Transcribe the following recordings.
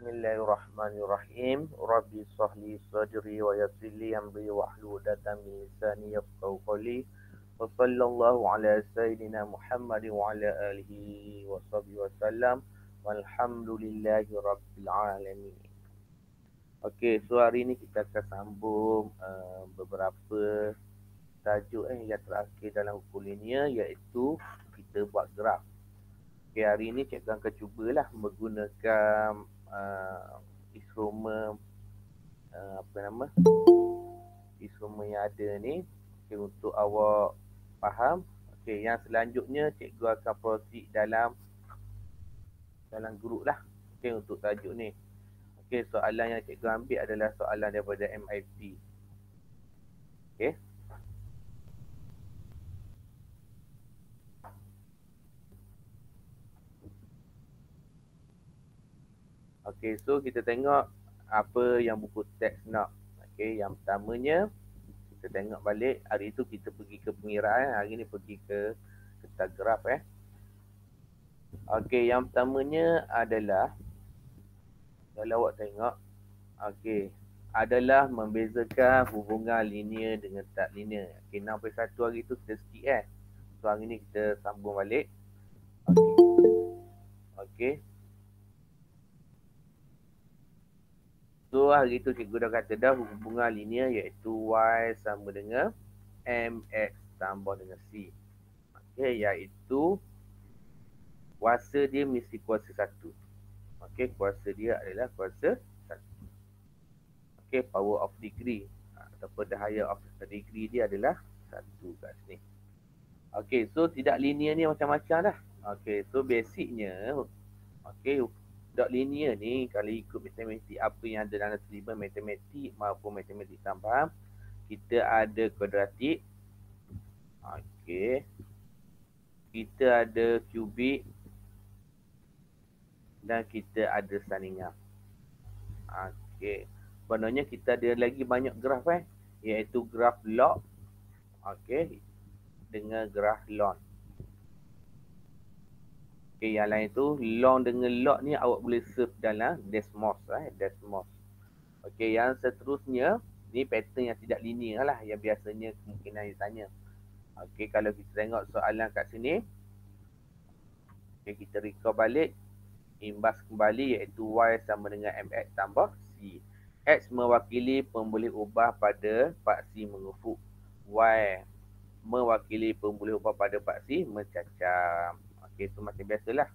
Bismillahirrahmanirrahim. Rabbi shrahli sadri wa yassir li amri wahlul 'uqdatam min lisani yafqahu qawli. Wa sallallahu ala sayyidina Muhammad wa ala alihi wa sahbihi wasallam. Walhamdulillahi rabbil alamin. Okey, so hari ni kita akan sambung beberapa tajuk yang terakhir dalam hukum linear, iaitu kita buat graf. Okay, hari ni cikgu akan cubalah menggunakan instrumen instrumen yang ada ni, okay, untuk awak faham. Okay, yang selanjutnya cikgu akan proceed dalam grup lah. Okay, untuk tajuk ni. Okay, soalan yang cikgu ambil adalah soalan daripada MIP. Okay. Okay, so kita tengok apa yang buku teks nak. Okay, yang pertamanya kita tengok balik. Hari tu kita pergi ke pengiraan, hari ni pergi ke graf. Okay, yang pertamanya adalah, kalau awak tengok, okay, adalah membezakan hubungan linear dengan tak linear. Okay, 6.1 hari tu kita skip So hari ni kita sambung balik. Okay. So hari tu cikgu dah kata dah hubungan linear iaitu Y sama dengan MX tambah dengan C. Okay, iaitu kuasa dia mesti kuasa 1. Okay, kuasa dia adalah kuasa 1. Okay, power of degree ataupun the higher of the degree dia adalah 1 kat sini. Okay, so tidak linear ni macam-macam dah. Okay, so basicnya, okay, dot linear ni kalau ikut matematik apa yang ada dalam silibus matematik maupun matematik tambahan, kita ada kuadratik, okey, kita ada kubik dan kita ada saningan. Okey, sebenarnya kita ada lagi banyak graf iaitu graf log, okey, dengan graf log. Okay, yang lain tu long dengan log ni awak boleh serve dalam Desmos. Desmos. Okay, yang seterusnya ni pattern yang tidak linear lah, yang biasanya kemungkinan ditanya. Okay, kalau kita tengok soalan kat sini, okay, kita recall balik, imbas kembali iaitu Y sama dengan MX tambah C. X mewakili pemboleh ubah pada paksi mengufuk. Y mewakili pemboleh ubah pada paksi mencacam. Okay, so macam biasalah.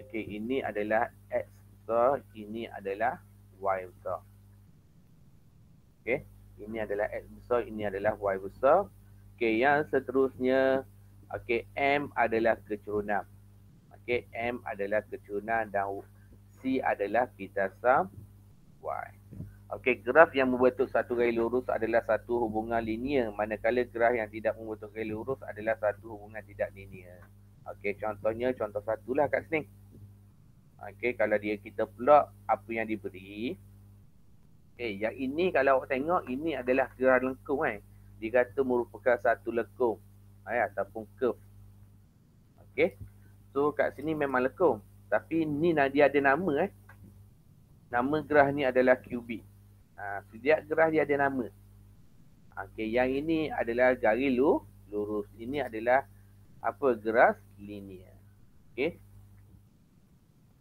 Okay, ini adalah X besar, ini adalah Y besar. Okay, ini adalah X besar, ini adalah Y besar. Okay, yang seterusnya, okay, M adalah kecurunan. Okay, M adalah kecurunan dan C adalah pitasan Y. Okay, graf yang membentuk satu garis lurus adalah satu hubungan linear, manakala graf yang tidak membentuk garis lurus adalah satu hubungan tidak linear. Okay, contohnya, contoh satulah kat sini. Okay, kalau dia kita plot apa yang diberi. Okay, yang ini kalau awak tengok, ini adalah graf lengkung Dia kata merupakan satu lengkung ataupun curve. Okay, so kat sini memang lengkung. Tapi ni dia ada nama Nama graf ni adalah kubik. Setiap graf dia ada nama. Okay, yang ini adalah garis lurus. Ini adalah apa? Graf linear. Okay.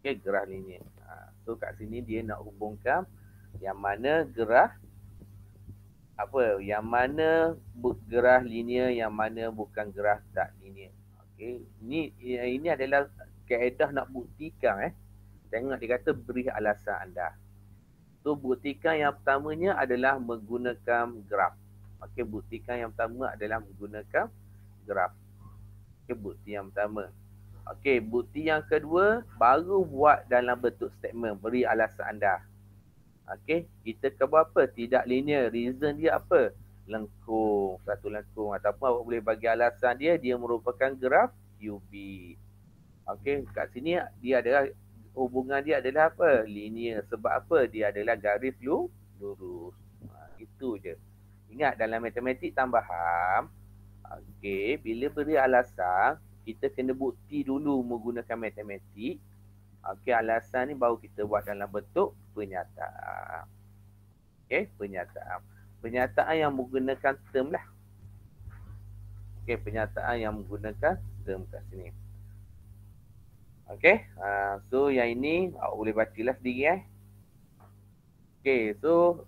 Okay, graf linear. So kat sini dia nak hubungkan yang mana graf apa? Yang mana graf linear, yang mana bukan graf tak linear. Okay. Ini adalah kaedah nak buktikan Tengok dia kata beri alasan anda. So, buktikan yang pertamanya adalah menggunakan graf. Okey, buktikan yang pertama adalah menggunakan graf. Okey, bukti yang pertama. Okey, bukti yang kedua baru buat dalam bentuk statement, beri alasan anda. Okey, kita ke apa? Tidak linear. Reason dia apa? Lengkung, satu lengkung, ataupun awak boleh bagi alasan dia merupakan graf kubik. Okey, kat sini dia adalah hubungan dia adalah apa? Linear. Sebab apa? Dia adalah garis lurus. Itu je. Ingat dalam matematik tambahan, okey, bila beri alasan, kita kena bukti dulu menggunakan matematik. Okey, alasan ni baru kita buat dalam bentuk pernyataan. Okey, pernyataan. Pernyataan yang menggunakan term lah. Okey, pernyataan yang menggunakan term kat sini. Okey, so yang ini awak boleh bacalah sendiri Okey, so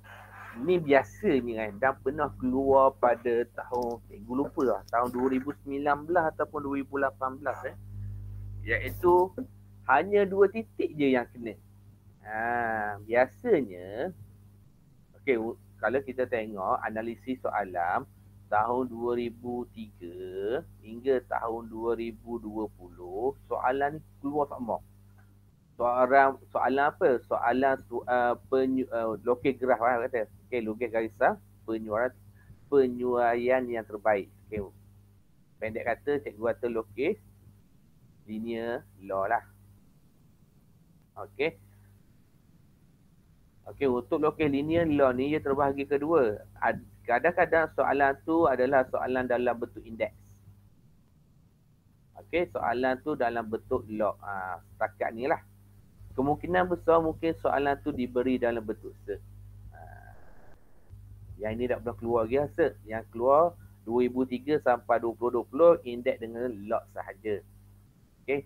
ni biasanya dan pernah keluar pada tahun, cikgu lupa lah, tahun 2019 ataupun 2018 iaitu hanya 2 titik je yang kena. Biasanya, okey, kalau kita tengok analisis soalan tahun 2003 hingga tahun 2020, soalan ni keluar sama. Soalan apa? Soalan lokal graf kata. Okey, lokal garisan penyuaian yang terbaik. Okey. Pendek kata cikgu kata lokal linear law lah. Okey. Okey, untuk lokal linear law ni ia terbahagi kedua. Kadang-kadang soalan tu adalah soalan dalam bentuk indeks. Okey, soalan tu dalam bentuk log. Setakat ni lah. Kemungkinan besar mungkin soalan tu diberi dalam bentuk cert. Yang ini dah pernah keluar lagi cert. Yang keluar 2003 sampai 2020 indeks dengan log sahaja. Okey.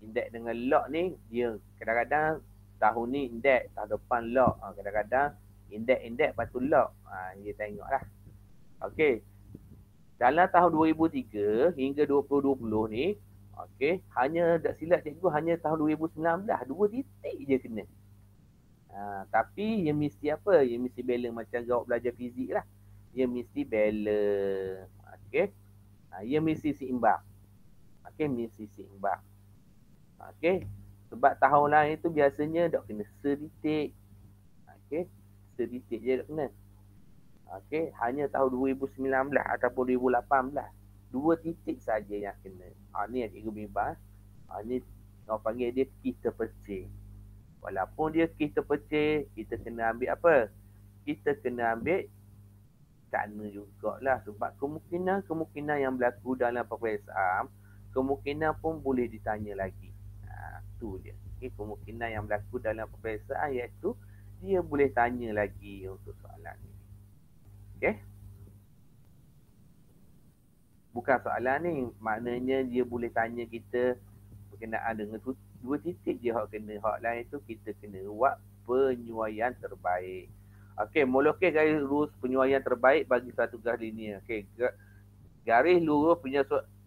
Indeks dengan log ni dia kadang-kadang tahun ni indeks, tahun depan log. Kadang-kadang indeks lepas tu log. Dia tengoklah. Okey. Dalam tahun 2003 hingga 2020 ni, okey, hanya tak silap cikgu hanya tahun 2019 2 titik je kena. Tapi ia mesti apa? Ia mesti balance macam awak belajar fizik lah. Ia mesti balance. Okey. Ia mesti seimbang. Okey, mesti seimbang. Okey. Sebab tahun lain tu biasanya tak kena setitik. Okey. Setitik je tak kena. Okey, hanya tahun 2019 ataupun 2018. 2 titik saja yang kena. Ni yang cikgu bimbang. Ni orang panggil dia key terpercik. Walaupun dia key terpercik, kita kena ambil apa? Kita kena ambil kana jugalah. Sebab kemungkinan yang berlaku dalam peperiksaan, kemungkinan pun boleh ditanya lagi. Tu dia. Okay, kemungkinan yang berlaku dalam peperiksaan iaitu dia boleh tanya lagi untuk soalan ni. Okay. Bukan soalan ni, maknanya dia boleh tanya kita berkenaan dengan 2 titik je hak kena. Hak lain tu kita kena buat penyuaian terbaik. Okey, melukis garis lurus penyuaian terbaik bagi satu garis linear. Okey, garis lurus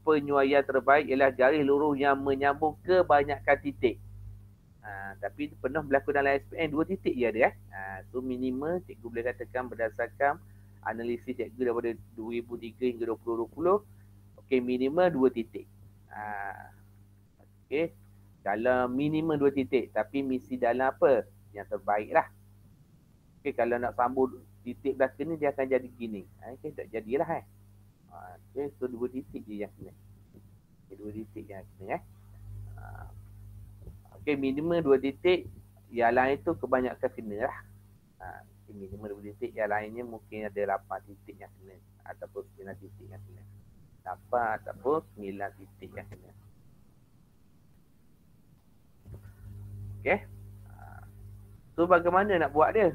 penyuaian terbaik ialah garis lurus yang menyambung kebanyakan titik. Tapi pernah berlaku dalam SPM 2 titik je ada So minimum cikgu boleh katakan berdasarkan analisis cikgu daripada 2003 hingga 2020. Okey, minimum 2 titik. Okey, dalam minimum 2 titik, tapi mesti dalam apa? Yang terbaik lah. Okey, kalau nak sambung titik belakang ni dia akan jadi gini. Okey, tak jadilah Okey, so 2 titik je yang kena. Okey, 2 titik yang kena Okey, minimum 2 titik, yang lain tu kebanyakan kena lah. Okay, minimum 2 titik, yang lainnya mungkin ada 8 titik yang kena ataupun 9 titik yang kena. 8 ataupun 9 titik yang kena. Okey. So bagaimana nak buat dia?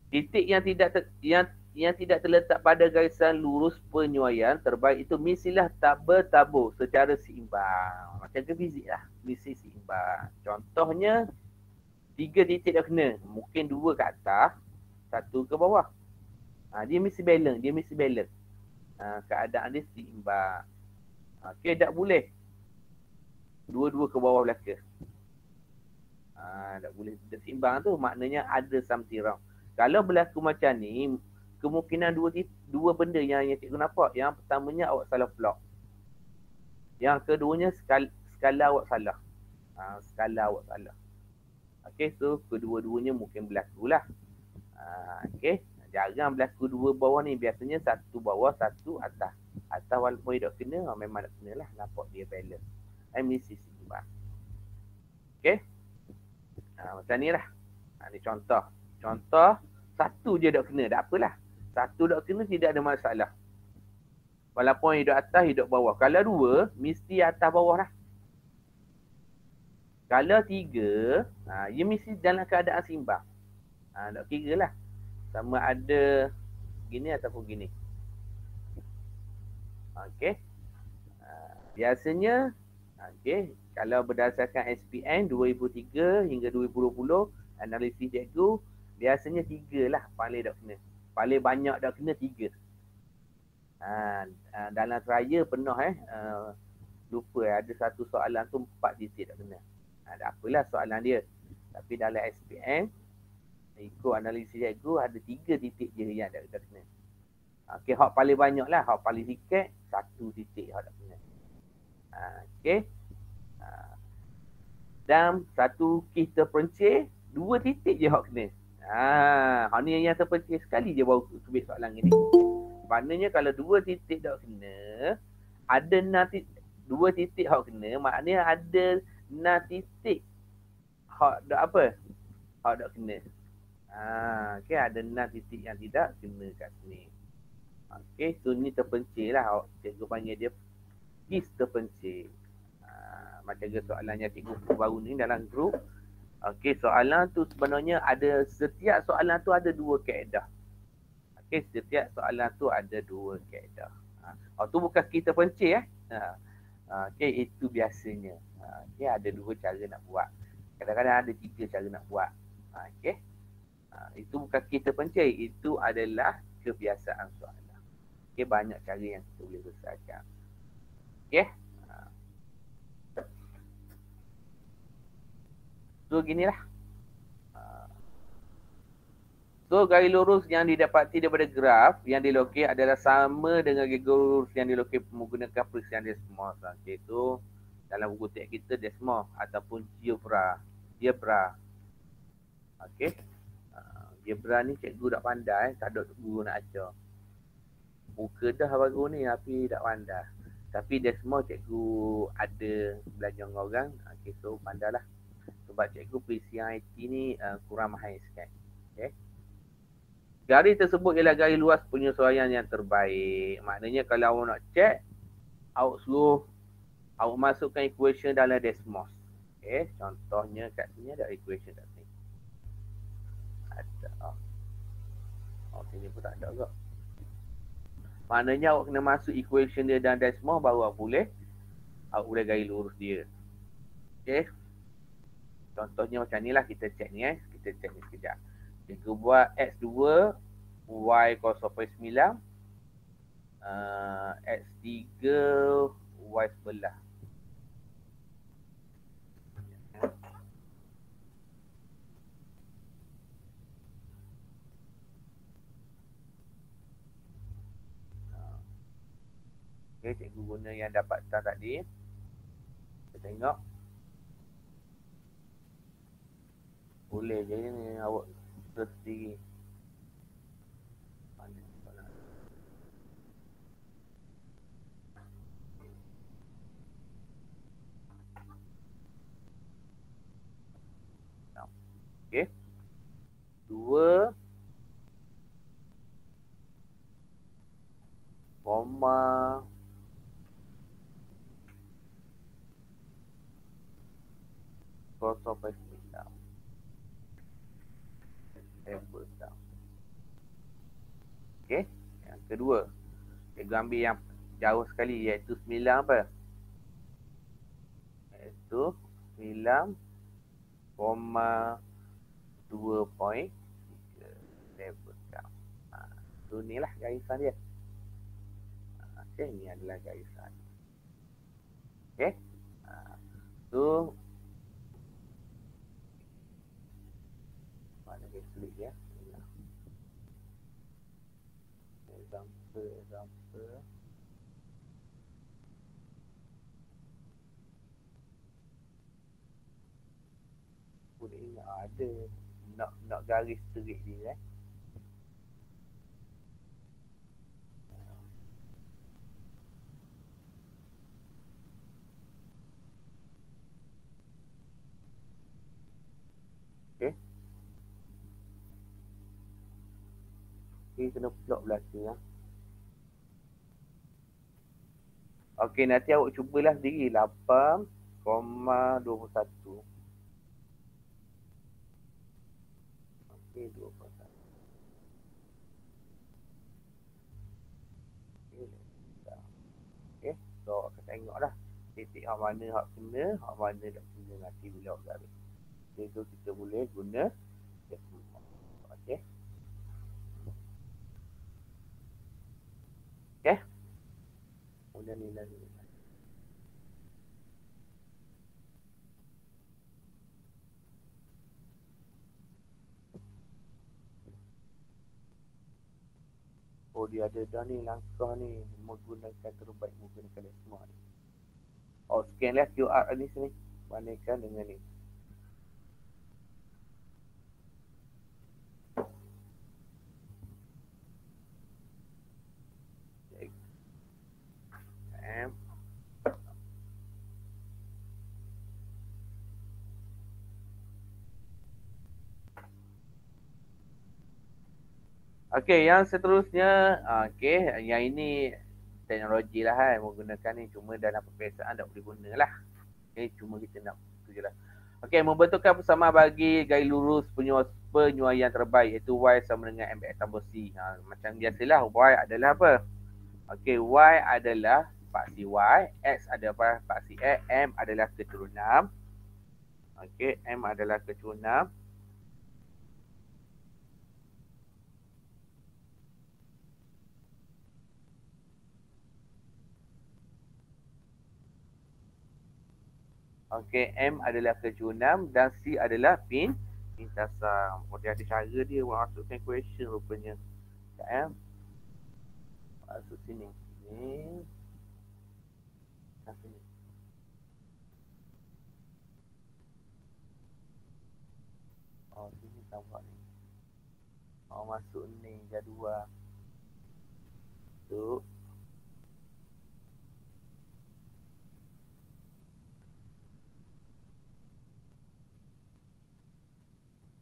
Titik yang tidak terletak pada garisan lurus penyuaian terbaik itu mestilah tak bertabur secara seimbang. Macam ke fizik lah. Mesti seimbang. Contohnya 3 titik dah kena. Mungkin 2 ke atas, 1 ke bawah. Dia mesti balance. Keadaan dia seimbang. Okey, tak boleh 2-2 ke bawah belakang. Tak boleh seimbang tu, maknanya ada something wrong. Kalau berlaku macam ni, kemungkinan dua benda yang cikgu nampak. Yang pertamanya awak salah plot. Yang keduanya skala awak salah. Skala awak salah. Okey, so kedua-duanya mungkin berlaku lah. Okey, jarang berlaku 2 bawah ni. Biasanya 1 bawah, 1 atas. Atas walaupun dia tak kena, memang tak kena lah. Nampak dia balance. Mesti seimbang. Okey. Macam ni lah. Ni contoh. Contoh, 1 je tak kena. Tak apalah. 1 tak kena tidak ada masalah. Walaupun hidup atas, hidup bawah. Kalau 2, mesti atas bawah lah. Kalau 3, ia mesti dalam keadaan seimbang. Nak kira lah. Sama ada gini ataupun gini. Okey. Biasanya, kalau berdasarkan SPM 2003 hingga 2020, analisis cikgu, biasanya 3 lah paling tak kena. Paling banyak tak kena 3. Dalam raya pernah lupa ada satu soalan tu 4 titik tak kena. Tak apalah soalan dia. Tapi dalam SPM, ikut analisis cikgu, ada 3 titik je yang tak kena. Okey, hak paling banyak lah. Hak paling sikit, 1 titik hak tak kena. Okey. Dan satu kes terpencil, 2 titik je hak kena. Hak ni yang terpencil sekali je baru submit soalan ni. Maknanya kalau 2 titik tak kena, ada 6 titik, 2 titik hak kena, maknanya ada 6 titik hak tak apa? Hak tak kena. Okey, ada 6 titik yang tidak kena kat sini. Okey, so ni terpencil lah. Cikgu panggil dia kes terpencil. Macam ke soalannya cikgu baru ni dalam grup. Okey, soalan tu sebenarnya ada, setiap soalan tu ada 2 kaedah. Okey, setiap soalan tu ada 2 kaedah. Tu bukan kes terpencil Okey, itu biasanya. Okey, ada 2 cara nak buat. Kadang-kadang ada 3 cara nak buat. Okey. Itu bukan kes terpencil, itu adalah kebiasaan soalan. Okey, banyak cara yang kita boleh besarkan. Okey. So, ginilah. So, garis lurus yang didapati daripada graf yang dilukis adalah sama dengan garis lurus yang dilukis menggunakan perisian desmos. Okey, itu dalam buku teks kita desmos ataupun geobra. Okey. Geobra ni cikgu tak pandai, tak ada guru nak ajar. Muka dah baru ni tapi tak pandai. Tapi desmos cikgu ada belajar dengan orang. Okey, so pandailah. Sebab cikgu perisian IT ni kurang mahir sikit. Okey. Garis tersebut ialah garis luas penyesuaian yang terbaik. Maknanya kalau awak nak check, awak suruh awak masukkan equation dalam desmos. Okey, contohnya kat sini ada equation kat sini. Ada. Sini pun tak ada ke? Maknanya awak kena masuk equation dia dalam desmos baru awak boleh garis lurus dia. Okey. Contohnya macam ni lah, kita check ni Kita check ni sekejap. Kita buat X2, Y kosong 9, X3, Y sebelah. Okay, cikgu guna yang dapatan tadi. Kita tengok. Boleh je ni awak sendiri. Okey. 2 koma kosong 9. Okey. Yang kedua, cikgu ambil yang jauh sekali iaitu 9 apa? Iaitu 9,2.3 level down. So ni lah garisan dia. Okey, ni adalah garisan. Okey. So mana dia tulis dia? Example. Boleh ingat ada nak garis terik dia Okey. Okey, kena plot belakang Okey, nanti awak cubalah sendiri 8,21. Okey, 2.1. Okey, dah. Okey, so akan tengoklah titik hak mana hak kena, hak mana tak kena nanti bila awak garis. Jadi tu kita boleh guna decimal. Okey. Okey. Kemudian nilai-nilai. Oh, dia ada dah ni langkah ni menggunakan terbaik menggunakan decimal ni. Oh, scan lah QR ni sini. Bandingkan dengan ni. M. Okey, yang seterusnya, okey, yang ini teknologi lah kan, menggunakan ni cuma dalam perpiasaan tak boleh guna lah. Okey, cuma kita nak tu je lah. Okey, membentukkan persamaan bagi gaya lurus penyuaian terbaik iaitu Y sama dengan MX tambah C. Macam biasalah, Y adalah apa? Okey, Y adalah paksi Y, X adalah paksi X, M adalah keturunan. Okey, M adalah keturunan. Okey, M adalah keturunan dan C adalah pintasan. Oh, dia ada cara dia masukkan question rupanya. Sekejap masuk sini. Ni. Sini. Oh, sini tampak ni. Oh, masuk ni jadual. Tu.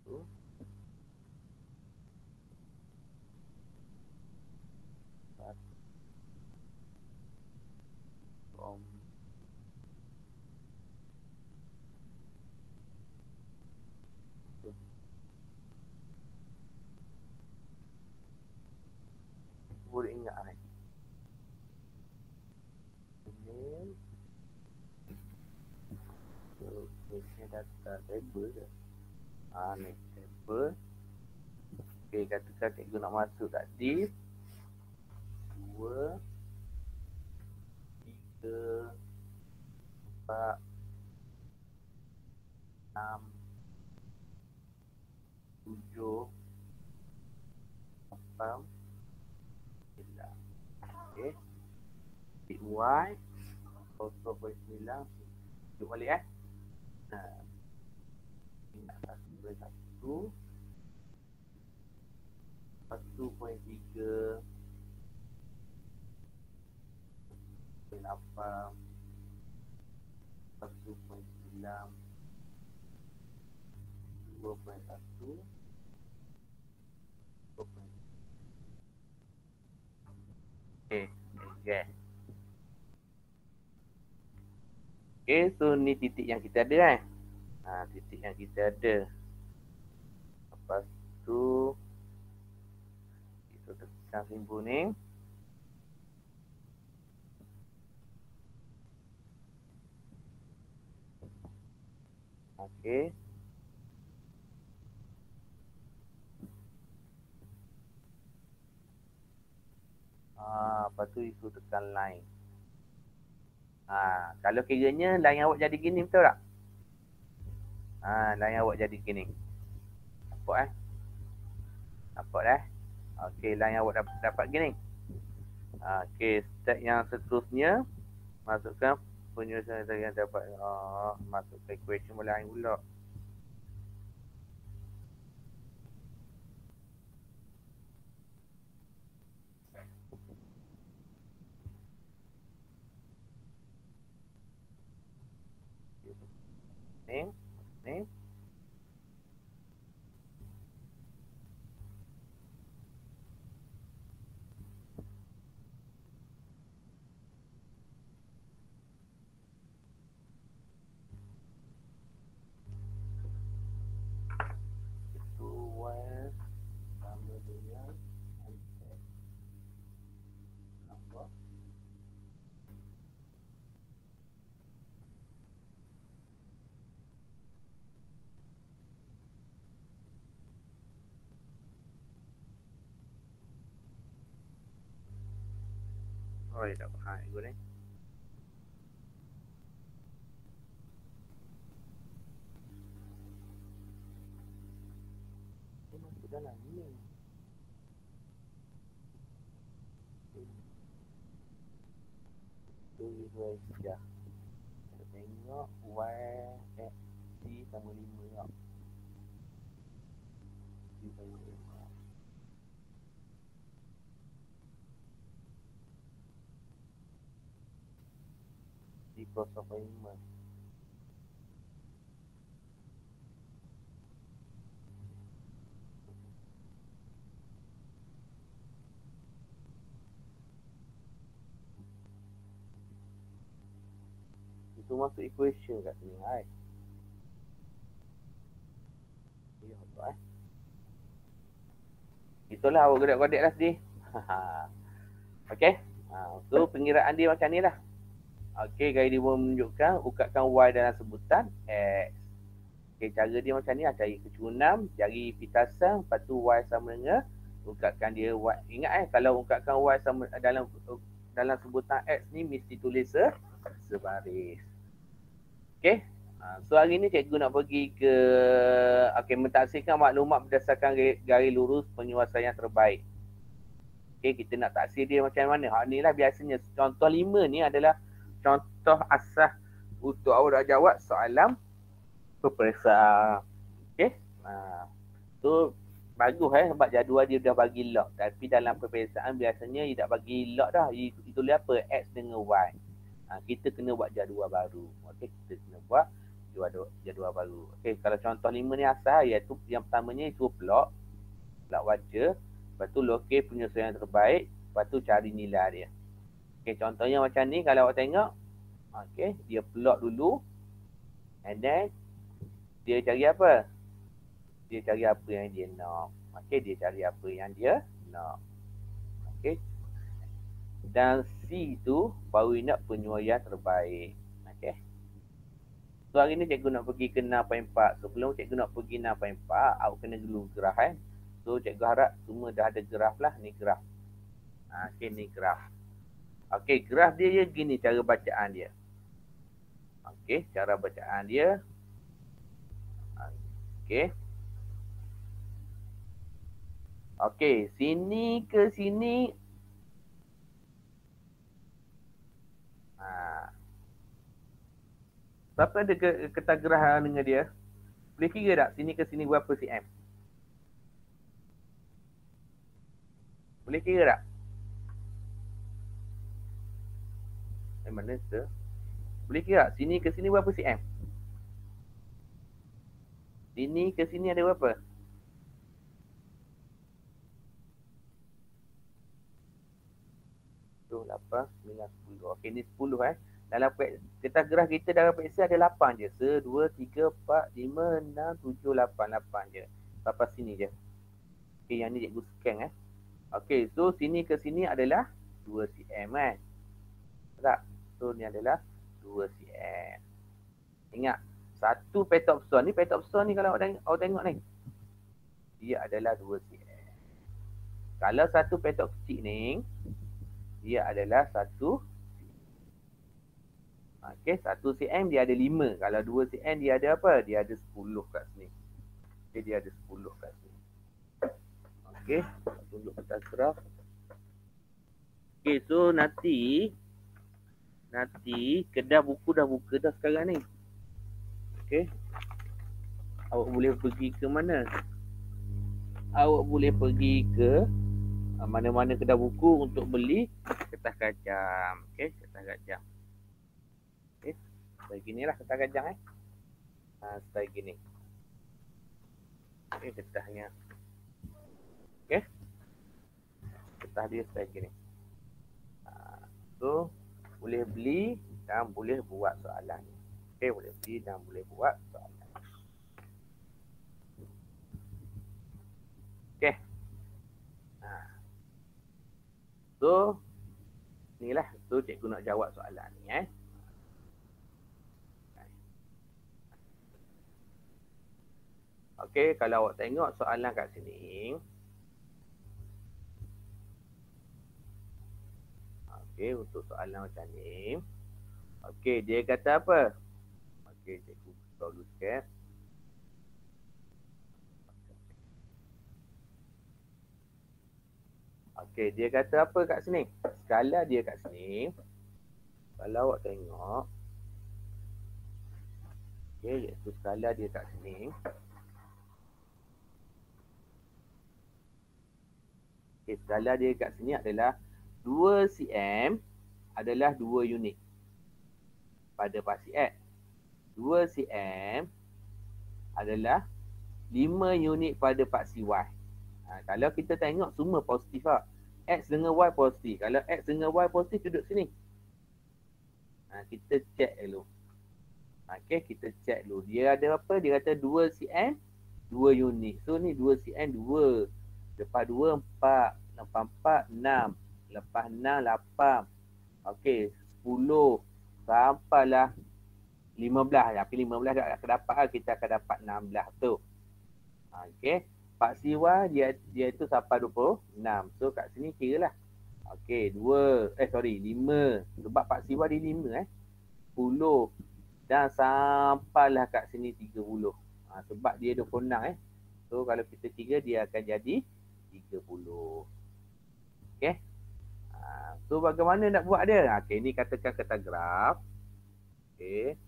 Tu. Om. Tu. Boleh ingat ni. Ini. Tu. Ni data table je. Ni table. Okey, katakan cikgu nak masuk tadi. 2, 3, 4, 6, 7, 8, 9. Okey. Titik Y. 0.9. Duduk balik Nah. Ingat 1.1. 1.3. 8. 1.9. 2.1. 2.1. Okey. Okay. Okay, so ni titik yang kita ada titik yang kita ada. Lepas tu kita tekan simbol ni. Okey. Lepas tu isu tekan line. Kalau kiranya line awak jadi gini, betul tak? Line awak jadi gini. Nampak Nampak dah? Okey, line awak dapat gini. Okey, step yang seterusnya masukkan penyusunan yang dapat masukkan equation lain pula. Ni. Oh, tak faham cikgu ni. Dia masuk dalam ni. Tu visual hijau. Kita tengok Y X C sama 5 tau. Di kosong 5. Itu masuk equation kat sini, hai. Ya, betul Itulah awak godek-godek lah sedih. Okey. So pengiraan dia macam ni lah. Okey, gaya dia menunjukkan ukatkan Y dalam sebutan X. Okey, cara dia macam ni lah. Cari kecunam, cari pitasan, lepas tu Y sama dengan ukatkan dia Y. Ingat kalau ukatkan Y sama dalam sebutan X ni mesti tulis sebaris. Okey. So hari ni cikgu nak pergi ke mentaksirkan maklumat berdasarkan garis lurus penyelesaian terbaik. Okey, kita nak taksir dia macam mana? Hak ni lah biasanya contoh 5 ni adalah contoh asas untuk awak nak jawab soalan peperiksaan. Okey. So bagus sebab jadual dia dah bagi log, tapi dalam peperiksaan biasanya dia tak bagi log dah. Itu dia apa? X dengan Y. Kita kena buat jadual baru. Okey, kita kena buat jadual baru. Okey, kalau contoh 5 ni asal, iaitu yang pertamanya itu plot wajah, lepas tu lokasi penyesuaian terbaik, lepas tu cari nilai dia. Okey, contohnya macam ni kalau awak tengok. Okey, dia plot dulu and then dia cari apa? Dia cari apa yang dia nak. Okey, dia cari apa yang dia nak. Okey. Dan C tu baru nak penyuaian terbaik. Okey. So hari ni cikgu nak pergi ke 6.4. Sebelum cikgu nak pergi 6.4, awak kena dulu graf So cikgu harap semua dah ada graf lah. Ni graf. Okey, ni graf. Okey, graf dia gini cara bacaan dia. Okey, cara bacaan dia. Okey. Okey, sini ke sini. Siapa ada kertas gerah dengan dia? Boleh kira tak sini ke sini berapa cm? Boleh kira tak? Mana tu? Boleh kira tak? Sini ke sini berapa cm? Sini ke sini ada berapa? Tu 8, 9, 10. Okey, ni 10 Dalam kertas gerah kita dalam periksa ada 8 je. 1, 2, 3, 4, 5, 6, 7, 8. 8 je. Sampai sini je. Okey, yang ni cikgu scan Okey, so sini ke sini adalah 2 cm Tak? So ni adalah 2 cm. Ingat, satu petopson ni kalau awak tengok ni, dia adalah 2 cm. Kalau satu petok kecil ni, dia adalah 1 Okey, 1 cm dia ada 5. Kalau 2 cm dia ada apa? Dia ada 10 kat sini. Okey, dia ada 10 kat sini. Okey, tunjuk kertas graf. Okey, so nanti kedai buku dah buka dah sekarang ni. Okey. Awak boleh pergi ke mana? Awak boleh pergi ke mana-mana kedai buku untuk beli kertas kacang. Okey, kertas kacang. Okey, seperti ginilah kertas kacang seperti gini. Okey, kertasnya. Okey. Kertas dia seperti gini. So, boleh beli dan boleh buat soalan. Okey, boleh beli dan boleh buat soalan. Okey. So, inilah tu cikgu nak jawab soalan ni Okey, kalau awak tengok soalan kat sini. Okey, untuk soalan macam ni. Okey, dia kata apa? Okey, cikgu tahu dulu sikit. Okey, dia kata apa kat sini? Skala dia kat sini. Kalau awak tengok. Okey, iaitu skala dia kat sini. Okey, skala dia kat sini adalah 2 cm adalah 2 unit pada paksi X. 2 cm adalah 5 unit pada paksi Y. Kalau kita tengok semua positif lah. X dengan Y positif. Kalau X dengan Y positif duduk sini. Kita check dulu. Okey, kita check dulu. Dia ada apa? Dia kata 2 cm 2 unit. So ni 2 cm 2. Lepas 2 4. Lepas 4 6. Lepas 6 8. Okey, 10 sampailah 15. Tapi 15 tak akan dapat lah. Kita akan dapat 16 tu. Okey. Paksi Y dia itu sampai 26. So kat sini kira lah. Okey, 5. Sebab paksi Y dia 5 10. Dan sampailah kat sini 30. Sebab dia 26 So kalau kita kira dia akan jadi 30. Okey. So bagaimana nak buat dia? Okey, ni katakan kata graf. Okey.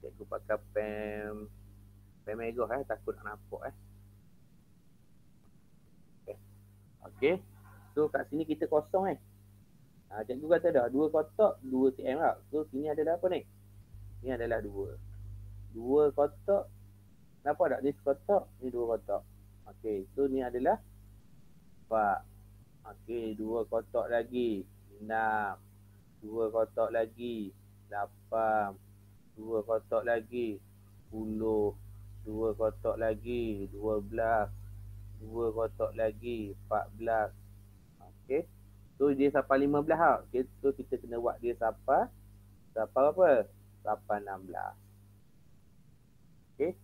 Cikgu pakai pen merah takut nak nampak Okey. So kat sini kita kosong cikgu kata dah 2 kotak 2 cm lah. So sini adalah apa ni? Ni adalah 2. 2 kotak. Nampak tak? Ni kotak, ni 2 kotak. Okey, so ni adalah 4. Okey, 2 kotak lagi 6. 2 kotak lagi 8. 2 kotak lagi 10. 2 kotak lagi 12. 2 kotak lagi 14. Okey. So dia sampai 15 lah. Okay. So kita kena buat dia sampai apa? Sampai 16. Okey.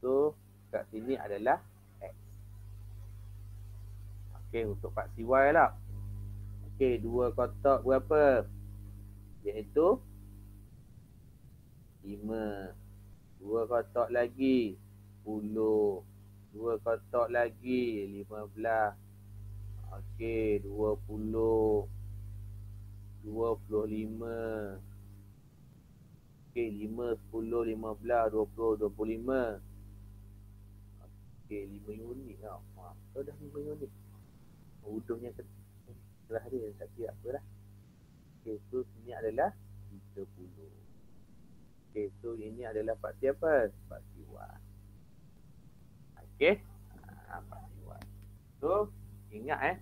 So kat sini adalah X. Okey, untuk paksi Y lah. Okey, 2 kotak berapa? Iaitu 5. 2 kotak lagi 10. 2 kotak lagi 15. Okey, 20. 25. Okey, 5, 10, 15, 20, 25. Okey, 5 unit tau. So dah 5 unit. Hujungnya setelah dia tak kira apa lah. Okey, so sini adalah 30. Okey, so ini adalah paksi apa? Paksi Y. Okey. Paksi Y. So, ingat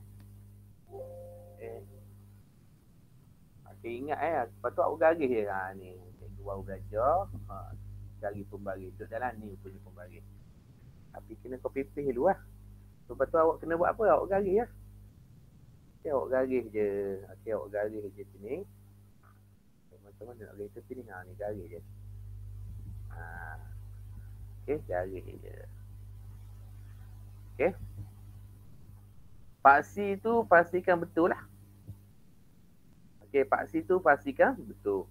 Okey, ingat lepas tu awak garis je. Ni, cikgu baru belajar. Garis pembaris. Duduk dalam ni punya pembaris. Tapi kena copy paste dulu lah. So, lepas tu awak kena buat apa? Awak garis lah. Okey, awak garis je. Okey, awak garis je sini. Macam mana nak garis tepi ni? Ni garis je. Okey, garis je. Okey. Paksi tu pastikan betul lah. Okey, paksi tu pastikan betul.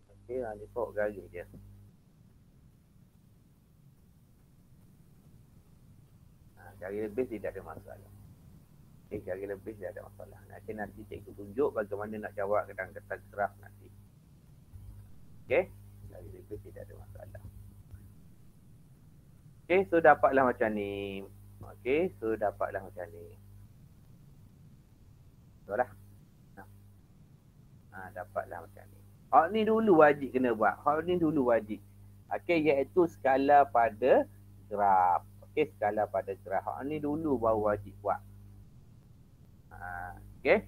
Okey, ni kau garis je. Garis lebih tidak ada masalah. Okey, garis lebih tidak ada masalah. Nanti cikgu tunjuk bagaimana nak jawab kata graf nanti. Okey, garis lebih tidak ada masalah. Okey, so dapatlah macam ni. Okey, so dapatlah macam ni. Betul lah. Dapatlah macam ni. Hak ni dulu wajib kena buat. Hak ni dulu wajib. Okey, iaitu skala pada graf. Okey, skala pada graf. Hak ni dulu baru wajib buat. Okey.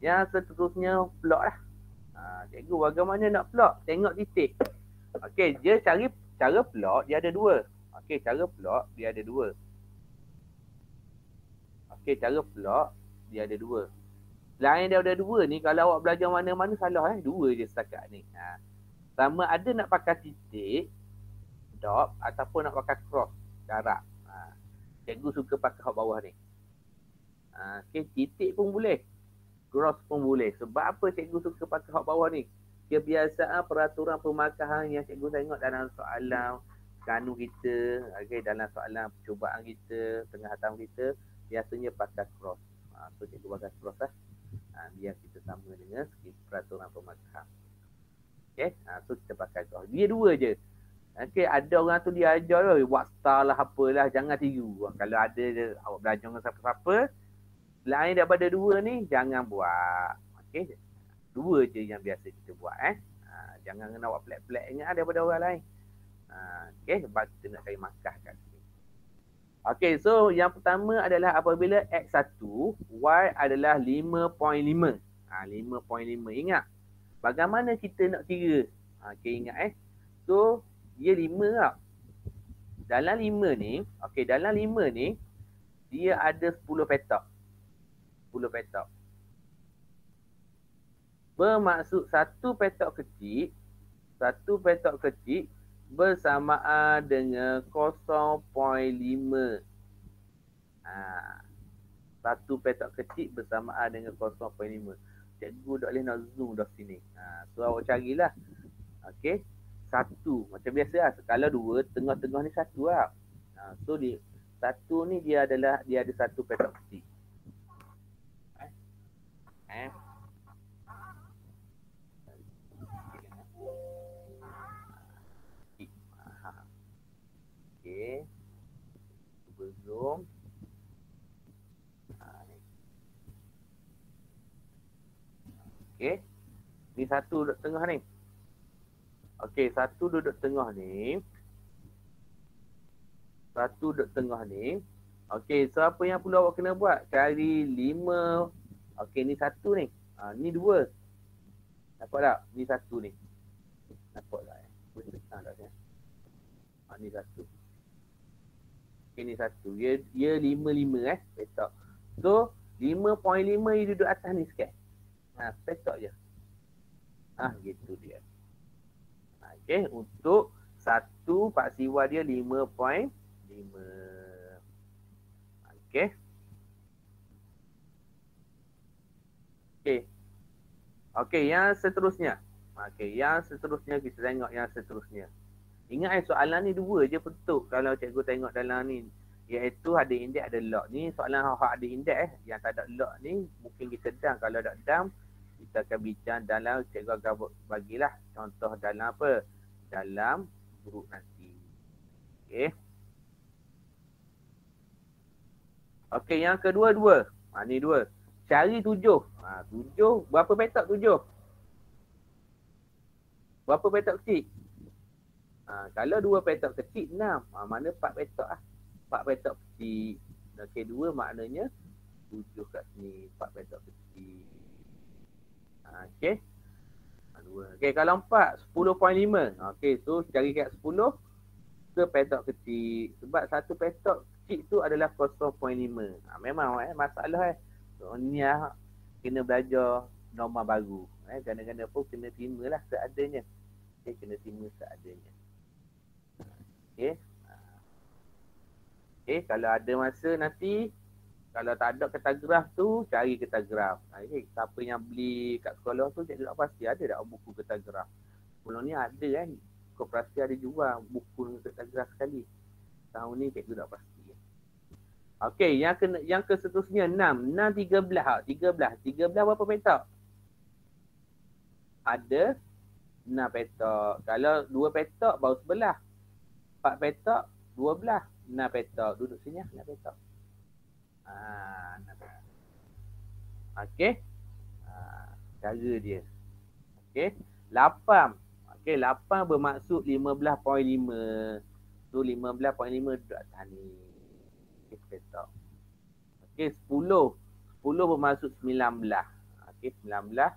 Yang seterusnya plot lah. Cikgu bagaimana nak plot? Tengok titik. Okey, dia cara plot dia ada 2. Okey, cara plot dia ada 2. Okey, cara plot dia ada 2. Selain daripada 2 ni, kalau awak belajar mana-mana salah 2 je setakat ni. Sama ada nak pakai titik dot ataupun nak pakai cross darab. Cikgu suka pakai hak bawah ni. Okay, titik pun boleh. Cross pun boleh. Sebab apa cikgu suka pakai hak bawah ni? Kebiasaan peraturan pemakahan yang cikgu tengok dalam soalan kanu kita, okay, dalam soalan percubaan kita, tengah tahun kita, biasanya pakai cross. So cikgu pakai cross lah. Biar kita sama dengan peraturan pemakahan. Okay, so kita pakai cross. Dia dua je. Okay, ada orang tu dia ajar lah, buat star lah apalah, jangan tiru. Kalau ada awak belajar dengan siapa-siapa, lain daripada dua ni, jangan buat. Okay, dua je yang biasa kita buat. Jangan kena buat pelik-pelik ingat daripada orang lain. Okay, sebab kita nak cari makan kat sini. Okay, so yang pertama adalah apabila X1, Y adalah 5.5. 5.5. Ingat, bagaimana kita nak kira? Okay, ingat So, dia 5 tau. Dalam 5 ni, okay, dalam 5 ni, dia ada 10 petak. 10 petak. Bermaksud satu petak kecil bersamaan dengan 0.5. Satu petak kecil bersamaan dengan 0.5. Cikgu tak boleh nak zoom dah sini. So awak carilah. Okay. Satu. Macam biasa lah. Kalau dua, tengah-tengah ni satu lah. So satu ni dia ada satu petak kecil. Okay. Cuba zoom. Okay. Ni satu duduk tengah ni. Okay, satu duduk tengah ni. Okay, so apa yang perlu awak kena buat? Cari 5. Okay, ni satu ni. Ni 2. Nampak tak? Ni satu ni. Nampak tak? Ni satu. Okay, ni satu. Dia 5.5 petak. So, 5.5 dia duduk atas ni sikit. Petak je. Gitu dia. Okay, untuk satu paksiwa dia 5.5. Okay. Okay, yang seterusnya. Yang seterusnya kita tengok yang seterusnya. Ingat soalan ni 2 je bentuk kalau cikgu tengok dalam ni. Iaitu ada indeks, ada log. Ni soalan hak ada indeks yang tak ada log ni mungkin kita dam. Kalau tak dam, kita akan bincang dalam, cikgu akan bagilah contoh dalam apa? Dalam grup nanti. Okay, yang kedua 2. Ni 2. Cari 7. 7, berapa petak 7? Berapa petak kecil? Kalau 2 petak kecil, 6. Mana 4 petak lah. 4 petak kecil. Okay, 2 maknanya 7 kat sini. 4 petak kecil. Okay. Okay, kalau 4, 10.5. Okay, so cari kat 10 ke petak kecil. Sebab satu petak kecil tu adalah 0.5. Memang masalah So, ni kena belajar norma baru. Kadang-kadang pun kena terima lah seadanya. Okay, kena terima seadanya. Okay, kalau ada masa nanti, kalau tak ada ketagraf tu, cari ketagraf. Siapa yang beli kat sekolah tu, cikgu tak pasti ada tak buku ketagraf. Sebelum ni ada koperasi ada jual buku ketagraf sekali. Tahun ni cikgu tak pasti. Okey, yang seterusnya 6. 6, 13. 13 berapa petak? Ada 6 petak. Kalau 2 petak baru sebelah. 4 petak 12. 6 petak. Duduk sini 6 petak. Okey. Cara dia. Okey. 8. Okey, 8 bermaksud 15.5. So 15.5 duduk atas ni. Okey, petak. Okey, 10. 10 bermaksud 19. Okey, 19.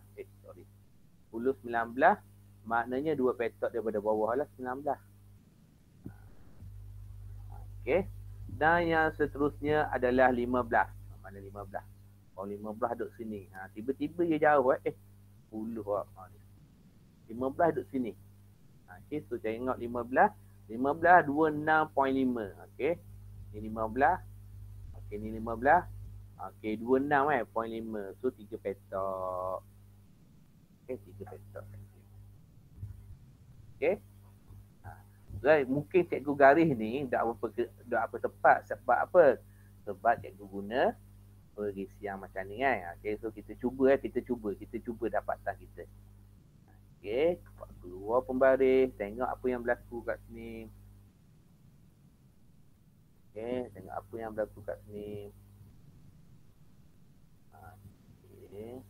10, 19. Maknanya 2 petak daripada bawah lah 19. Okey. Dan yang seterusnya adalah 15. Mana 15? Oh, 15 duduk sini. Tiba-tiba dia jauh 10 lah. 15 duduk sini. Okey, so tengok 15. 15, 26.5. Okey. Ni 15. Okey, ni 15. Okey, 26 0.5. So 3 petak. Okey, 3 petak. Okey. Right, mungkin cikgu garis ni tak apa tepat sebab apa? Sebab cikgu guna perisian macam ni kan. Okey, so kita cuba dapatan kita. Okey, keluar pembaris, tengok apa yang berlaku kat sini. Okey, tengok apa yang berlaku kat sini. Okey.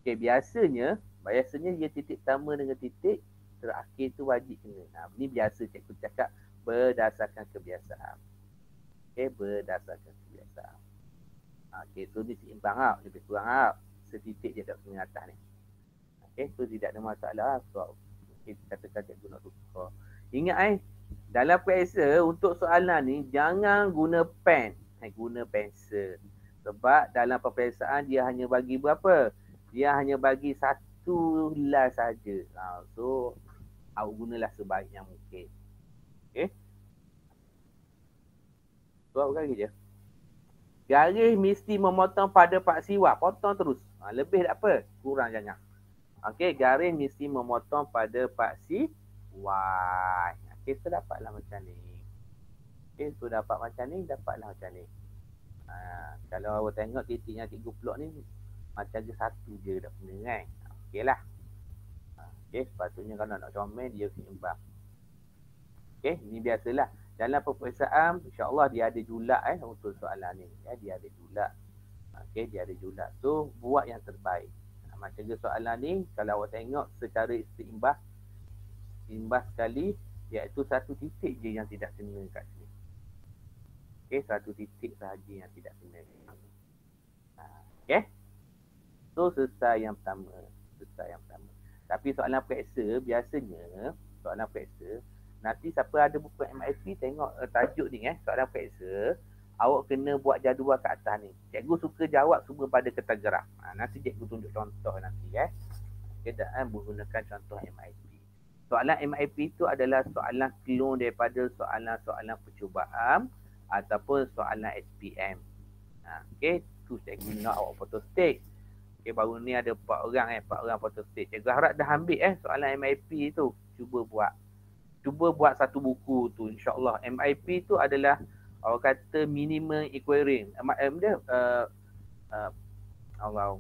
Okey, biasanya dia titik pertama dengan titik terakhir tu wajib kena. Ni biasa cikgu cakap berdasarkan kebiasaan. Okey, berdasarkan kebiasaan. Okey, so ni seimbang tau, lebih kurang tau. Setitik je tak kena atas ni. Okey, so tidak ada masalah. So, okay, katakan cikgu nak tukar. Ingat dalam periksa untuk soalan ni jangan guna pen, guna pensel. Sebab dalam peperiksaan dia hanya bagi berapa? Dia hanya bagi satu helai saja. So awak gunalah sebaik yang mungkin. Okey. So awak lagi je. Garis mesti memotong pada paksi Y. Potong terus. Lebih tak apa? Kurang jangan. Okey, garis mesti memotong pada paksi Y. Okey, so dapatlah macam ni. Okey, so dapat macam ni, dapatlah macam ni. Kalau awak tengok titik yang cikgu plot ni macam je satu je dah kena kan. Okey lah. Okey, sepatutnya kalau nak comel dia seimbang. Okey, ni biasalah. Dalam peperiksaan insya-Allah dia ada julak untuk soalan ni. Ya, dia ada julak. Okey, dia ada julak. So buat yang terbaik. Macam je soalan ni kalau awak tengok secara seimbang sekali iaitu satu titik je yang tidak kena kat sini. Okey, satu titik sahaja yang tidak kena. Okey. So selesai yang pertama. Tapi soalan periksa biasanya nanti siapa ada buku MIP tengok tajuk ni soalan periksa, awak kena buat jadual kat atas ni. Cikgu suka jawab semua pada kertas gerak. Nanti cikgu tunjuk contoh nanti Kita menggunakan contoh MIP. Soalan MIP itu adalah soalan klon daripada soalan-soalan percubaan ataupun soalan SPM. Okey, tu cikgu nak awak photostate. Okey, baru ni ada 4 orang photostate. Cikgu harap dah ambil soalan MIP tu. Cuba buat satu buku tu, insya-Allah. MIP tu adalah orang kata minimum inquiry. Allah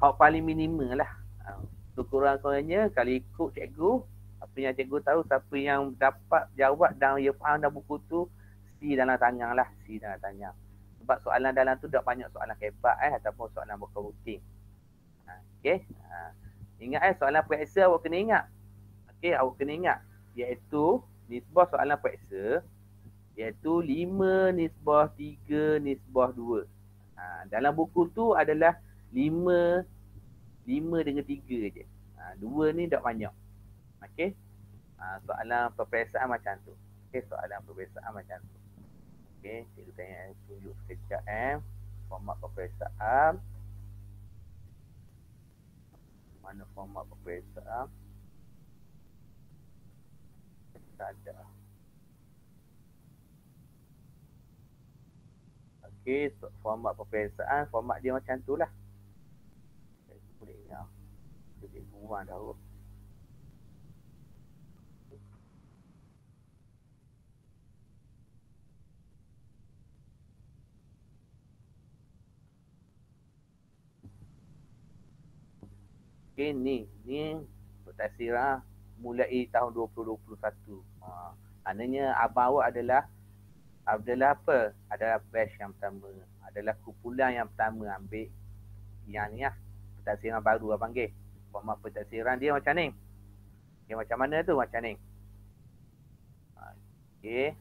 hak paling minimum lah. Kurang-kurangnya kalau ikut cikgu, apa yang cikgu tahu, siapa yang dapat jawab dan dia faham dalam buku tu, C dalam tangan lah. Sebab soalan dalam tu dah banyak soalan hebat ataupun soalan bukan rutin. Okey. Ingat soalan periksa awak kena ingat. Okey, awak kena ingat iaitu nisbah soalan periksa iaitu 5 nisbah 3 nisbah 2. Dalam buku tu adalah 5 dengan 3 je. 2 ni tak banyak. Okey. Soalan peperiksaan macam tu. Okey, soalan peperiksaan macam tu. Okey, cikgu tanya tunjuk sekejap format peperiksaan. Mana format peperiksaan? Tak ada. Okey, format peperiksaan, format dia macam tu lah. Boleh ingat. Jadi buang dah. Okey, ni pentafsiran mulai tahun 2021. Maknanya abang awak adalah apa? Adalah batch yang pertama. Adalah kumpulan yang pertama ambil yang ni lah. Pentafsiran baru abang panggil. Format pentafsiran dia macam ni. Dia macam mana tu? Macam ni. Okey.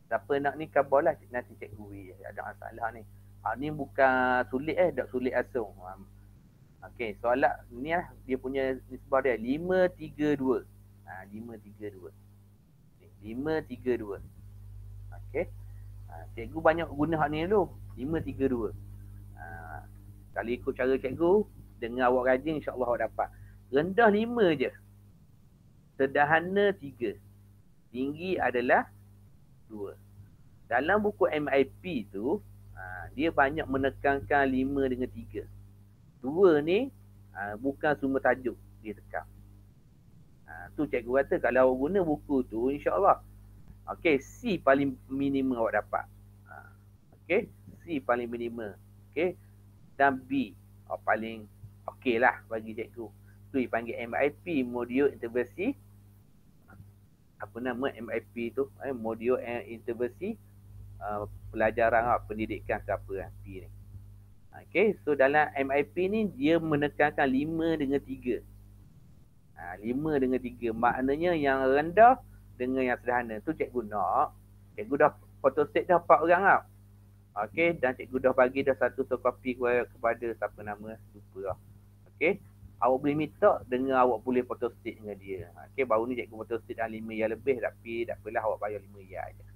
Siapa nak ni kabel lah nanti cikgu ada masalah ni. Ni bukan sulit tak sulit asung. Okey, soalan ni lah dia punya nisbah dia 5-3-2. 5-3-2. 5-3-2. Okey. Cikgu banyak guna hak ni dulu. 5-3-2. Kalau ikut cara cikgu, dengan awak rajin insya-Allah awak dapat. Rendah 5 je. Sederhana 3. Tinggi adalah 2. Dalam buku MIP tu, dia banyak menekankan 5 dengan 3. 2 ni bukan semua tajuk dia tekan. Tu cikgu kata kalau awak guna buku tu insya-Allah. Okey, C paling minimum awak dapat. Okey, C paling minimum. Okey. Dan B paling okey lah bagi cikgu. Tu dipanggil MIP, modul intervensi. Apa nama MIP tu? Modul intervensi pelajaran pendidikan ke apa P ni. Okey, so dalam MIP ni dia menekankan 5 dengan 3. 5 dengan 3. Maknanya yang rendah dengan yang sederhana. Tu cikgu nak. Cikgu dah photostat dah 4 orang tau. Okey, dan cikgu dah bagi dah satu kopi kepada siapa nama, lupa lah. Okey, awak boleh minta dengan awak boleh photostat dengan dia. Okey, baru ni cikgu photostat dah 5 ya lebih, tapi tak apalah awak bayar 5 ya aja.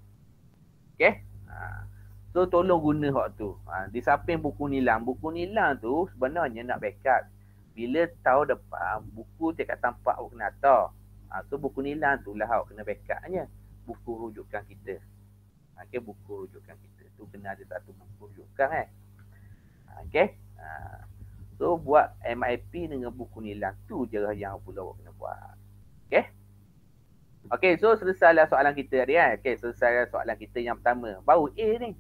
Okey. So tolong guna hak tu. Di samping buku nilang. Buku nilang tu sebenarnya nak backup. Bila tahun depan buku cakap tampak awak kena hantar. So buku nilang tu lah awak kena backupnya. Buku rujukan kita. Okey, buku rujukan kita. Tu kena ada satu buku rujukan Okey. So buat MIP dengan buku nilang tu je yang pula awak kena buat. Okey. Okey, so selesailah soalan kita tadi Okey, selesailah soalan kita yang pertama. Baru A ni.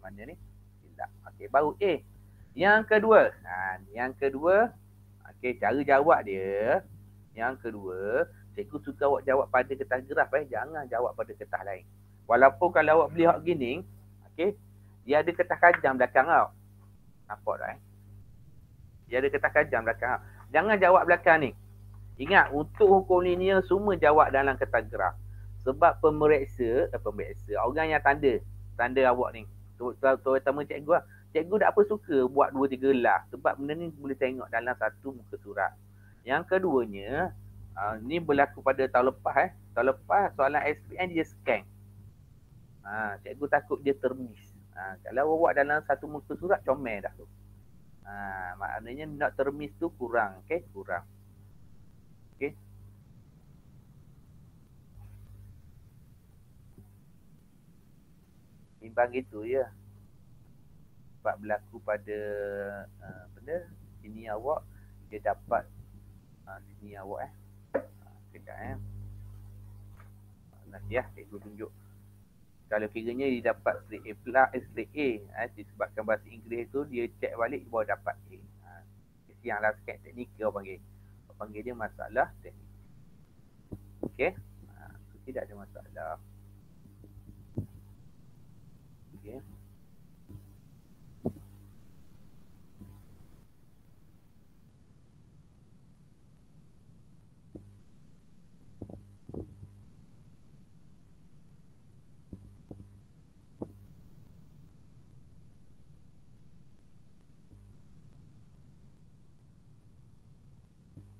Mana ni? Tidak. Okey, baru A. Yang kedua. Yang kedua. Okey, cara jawab dia. Yang kedua, cikgu suka awak jawab pada kertas graf Jangan jawab pada kertas lain. Walaupun kalau awak beli hak gini, okey, dia ada kertas kajam belakang tau. Nampak tak Dia ada kertas kajam belakang tau. Jangan jawab belakang ni. Ingat, untuk hukum linear semua jawab dalam kertas graf. Sebab pemeriksa, orang yang tanda awak ni. Terutama cikgu lah. Cikgu tak apa suka buat 2-3 gelas. Sebab benda ni boleh tengok dalam satu muka surat. Yang keduanya, ni berlaku pada tahun lepas Tahun lepas soalan SPM dia scan. Cikgu takut dia termiss. Kalau awak dalam satu muka surat, comel dah tu. Maknanya nak termiss tu kurang. Okay? Kurang. Okay? Timbang gitu ya. Sebab berlaku pada benda sini awak dia dapat sini awak kejap nanti cikgu tunjuk. Kalau kiranya dia dapat straight A plus straight A disebabkan bahasa Inggeris tu dia check balik baru dapat A. Yang lah sikit teknikal panggil dia masalah teknik. Okey. Tidak ada masalah. Okey.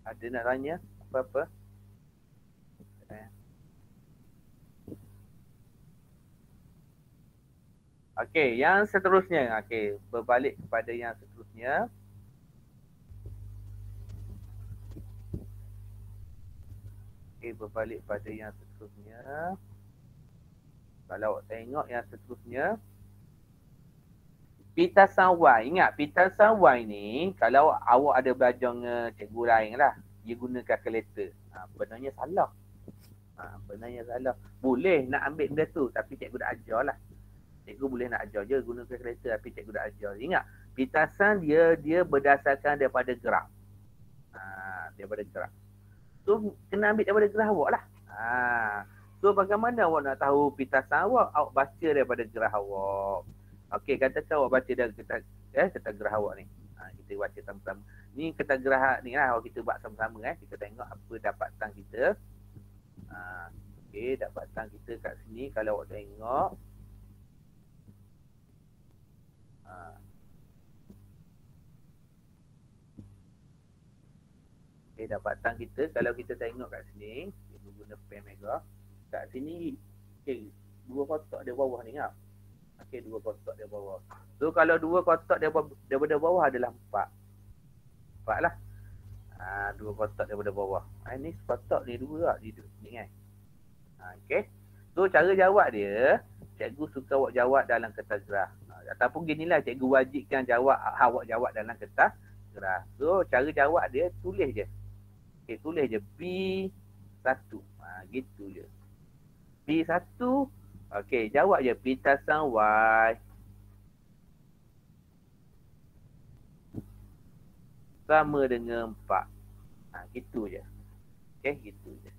Ada nak tanya apa-apa? Okey, yang seterusnya. Okey, berbalik kepada yang seterusnya. Okey, berbalik pada yang seterusnya. Kalau awak tengok yang seterusnya. Pitasan Y. Ingat, pitasan Y ni, kalau awak ada belajar dengan cikgu lain lah, dia guna kalkulator. Benarnya salah. Benarnya salah. Boleh nak ambil benda tu, tapi cikgu dah ajar lah. Cikgu boleh nak ajar je guna kalkulator, tapi cikgu dah ajar. Ingat, pitasan dia berdasarkan daripada graf. Daripada graf. So, kena ambil daripada graf awak lah. So, bagaimana awak nak tahu pitasan awak? Awak baca daripada graf awak. Okey, katakan awak baca dari kertas graf awak ni. Kita baca sama-sama. Ni kertas graf ni lah kita buat sama-sama Kita tengok apa dapatan kita. Okey, dapatan kita kat sini kalau awak tengok. Okey, dapatan kita kalau kita tengok kat sini, kita guna pen merah. Kat sini, okey, dua kotak dia bawah ni tau. Okey, 2 kotak daripada bawah. So kalau 2 kotak daripada bawah adalah 4. 4 lah. 2 kotak daripada bawah. Ni kotak ni 2 lah. Ni kan. Okey. So cara jawab dia, cikgu suka awak jawab dalam kertas gerah. Ataupun ginilah, cikgu wajibkan awak jawab dalam kertas gerah. So cara jawab dia, tulis je. Okey, tulis je B1. Gitu je. B1. Okey, jawab je pintasan Y sama dengan 4. Gitu je. Okey, gitu je.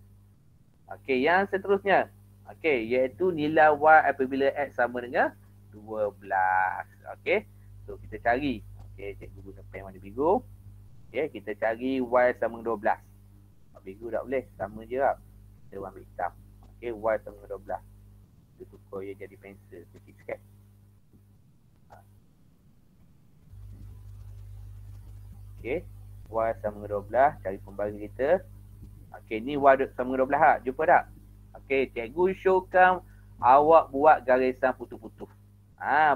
Okey, yang seterusnya. Okey, iaitu nilai Y apabila X sama dengan 12. Okey, so kita cari. Okey, cikgu guna pen warna biru. Okey, kita cari Y sama dengan 12. Biru tak boleh, sama je lah. Kita warna hitam. Okey, Y sama dengan 12. Kita tukar ia jadi pensel kecil sikit. Okey, Y sama dengan 12. Cari pembagi kita. Okey, ni Y sama dengan 12 lah. Jumpa tak? Okey, cikgu showkan awak buat garisan putus-putus.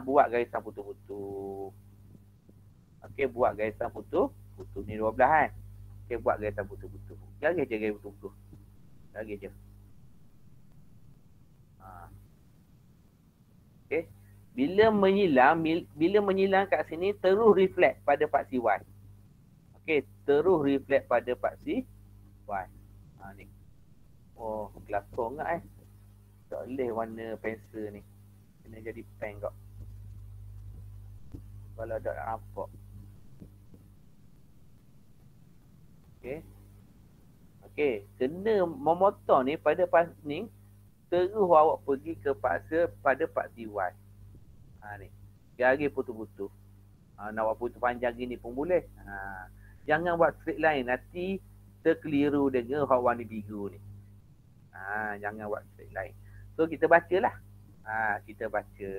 Buat garisan putus-putus. Okey, buat garisan putus-putus. Ni 12 kan? Okey, buat garisan putus-putus. Garis je garisan putus-putus. Garis je. Okey. Bila menyilang kat sini terus reflect pada paksi Y. Okey, terus reflect pada paksi Y. Ni. Oh, kelakar enggak tak boleh warna pensel ni. Kena jadi pen kau. Kalau tak nampak. Okey. Okey, kena memotong ni pada pas ni terus awak pergi ke paksa pada paksi Y. Ni. Garis putus-putus. Nak buat putus panjang gini pun boleh. Jangan buat straight line, nanti terkeliru dengan hak warna biru ni. Jangan buat straight line. So kita bacalah. Kita baca.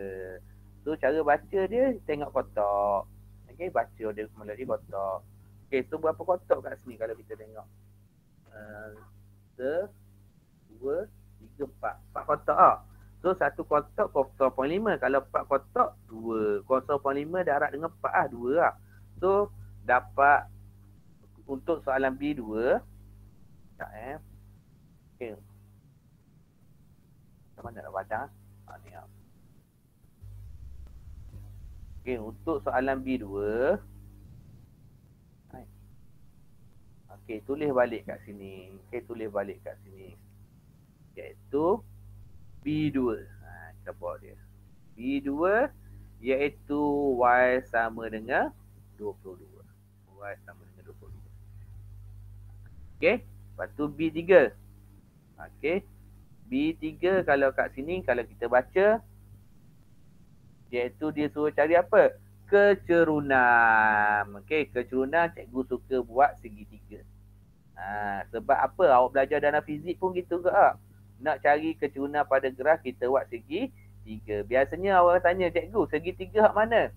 So cara baca dia tengok kotak. Okey, baca dia melalui kotak. Okey, so berapa kotak kat sini kalau kita tengok? 1 2 3 4. 4 kotak ah. So 1 kotak 0.5. Kalau 4 kotak 2. 0.5 darab dengan 4 lah, 2 lah. So dapat untuk soalan B2. Tak Okey. Mana nak baca? Ni ah. Okey, untuk soalan B2. Okey, tulis balik kat sini. Okey, tulis balik kat sini. Iaitu B2. Kita buat dia. B2 iaitu Y sama dengan 22. Y sama dengan 22. Okey, lepas tu B3. Okey. B3 kalau kat sini kalau kita baca iaitu dia suruh cari apa? Kecerunan. Okey, kecerunan cikgu suka buat segitiga. Sebab apa? Awak belajar dalam fizik pun gitu ke? Nak cari kecerunan pada graf kita buat segitiga. Biasanya awak tanya cikgu, segitiga hak mana?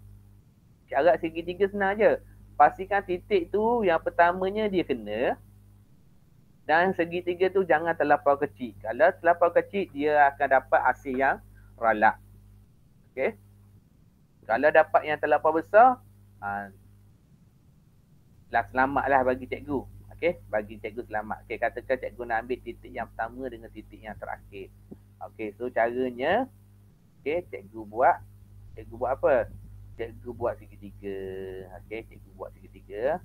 Cara segitiga senang je. Pastikan titik tu yang pertamanya dia kena. Dan segitiga tu jangan terlampau kecil. Kalau terlampau kecil, dia akan dapat hasil yang ralak. Okey. Kalau dapat yang terlampau besar, selamatlah bagi cikgu. Okey, bagi cikgu selamat. Okey, katakan cikgu nak ambil titik yang pertama dengan titik yang terakhir. Okey, so caranya, okey, cikgu buat apa? Cikgu buat segitiga. Okey, cikgu buat segitiga.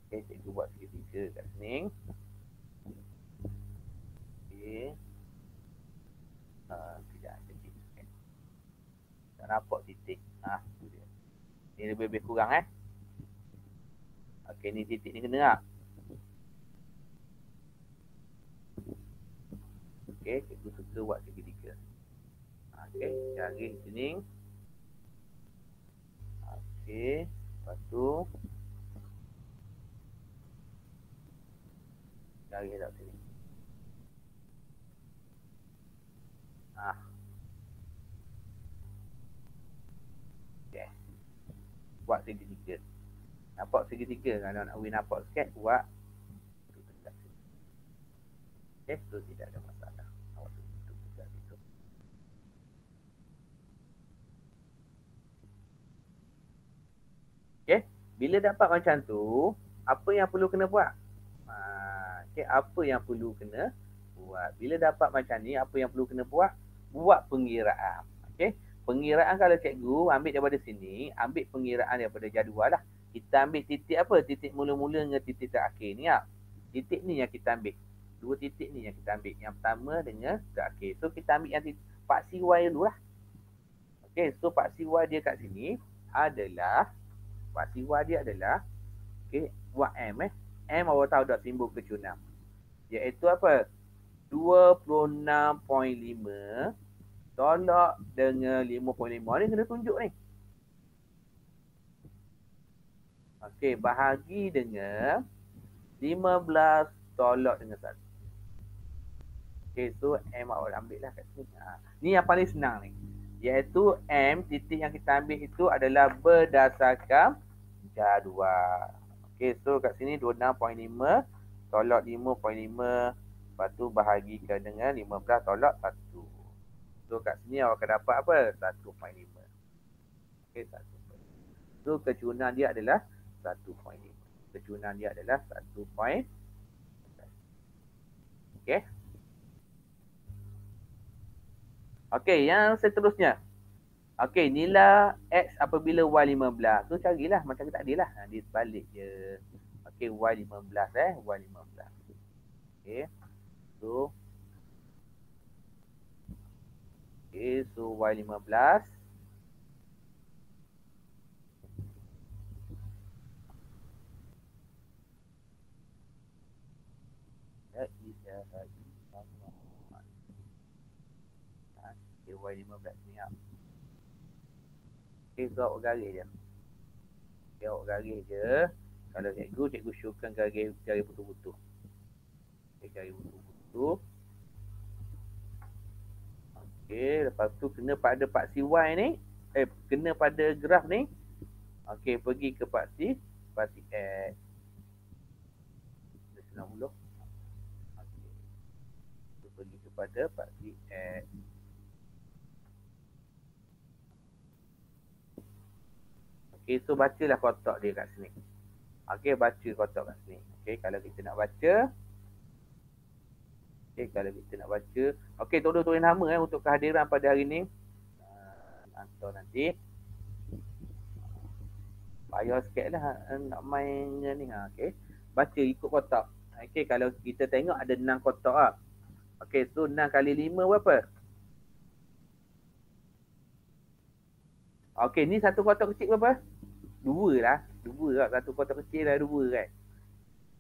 Okay, cikgu buat segitiga kat sini. Okay. Sekejap. Okay. Tak nampak titik. Tu dia. Ni lebih kurang Okay, ni titik ni kena tak? Okay, cikgu suka buat segitiga. Okay, cari sini. Okay, lepas tu cari kat sini. Okay. Buat segitiga. Nampak segitiga? Kalau nak nampak sikit, buat. Okay, so tidak ada masalah. Awak tutup juga itu. Okay, bila dapat macam tu, apa yang perlu kena buat? Okay, apa yang perlu kena buat? Bila dapat macam ni, apa yang perlu kena buat? Buat pengiraan. Okay, pengiraan kalau cikgu ambil daripada sini, ambil pengiraan daripada jadual lah. Kita ambil titik apa? Titik mula-mula dengan titik terakhir ni lah. Titik ni yang kita ambil. Dua titik ni yang kita ambil. Yang pertama dengan terakhir. So, kita ambil yang paksi Y dulu lah. Okay, so paksi Y dia kat sini adalah, paksi Y dia adalah, okay, buat M M awak tahu dah simbol kecunam. Iaitu apa? 26.5 tolak dengan 5.5 ni kena tunjuk ni. Okey, bahagi dengan 15 tolak dengan 1. Okey, so M awak ambil lah kat sini. Ni yang paling senang ni. Iaitu M titik yang kita ambil itu adalah berdasarkan jadual. Okey, so kat sini 26.5 tolak 5.5, lepas tu bahagikan dengan 15 tolak 1. So kat sini awak akan dapat apa? 1.5. Okey, 1.5. So kecurahan dia adalah 1.5. Kecurahan dia adalah 1.5. Okey. Okey, yang seterusnya. Okey, nilai X apabila Y15. So carilah macam tadi lah. Dia balik je. Okey, Y15 Y15. Okey. So Y15. Y15 ni lah. Okay, so awak garis je. Okay, awak garis je. Kalau cikgu showkan garis betul-betul. Okay, garis betul-betul. Okay, lepas tu kena pada paksi Y ni. Kena pada graf ni. Okay, pergi ke paksi X. Dah 90. Okay. So, pergi kepada paksi X. Okay, so bacalah kotak dia kat sini. Okay, baca kotak kat sini. Okay, kalau kita nak baca. Okay, kalau kita nak baca. Okay, tolong tulis nama untuk kehadiran pada hari ni. Hantar nanti. Payah sikit lah nak main ni. Okay, baca ikut kotak. Okay, kalau kita tengok ada 6 kotak lah. Okay, so 6 kali 5 berapa? Okay, ni satu kotak kecil berapa? 2 lah. 2 lah. Satu kotak kecil dah 2 kan.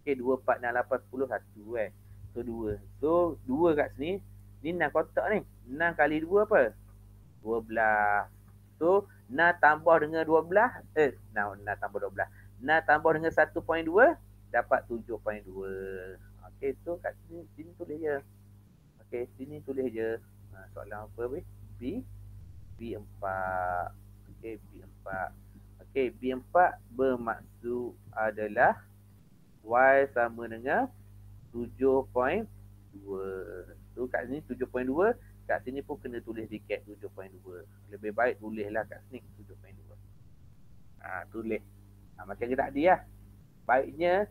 Okay, 2, 4, 6, 8, 10, 1 kan. So 2. So 2 kat sini. Ni 6 kotak ni. 6 kali 2 apa? 12. So 6 tambah dengan 12. 6 tambah 12. 6 tambah dengan 1.2. Dapat 7.2. Okay, so kat sini tulis je. Okay, sini tulis je. Soalan apa weh? B4. Okay, B4. Okay, B4 bermaksud adalah Y sama dengan 7.2. So kat sini 7.2. Kat sini pun kena tulis sikit 7.2. Lebih baik tulislah kat sini 7.2. Tulis. Macam kita tadi lah. Baiknya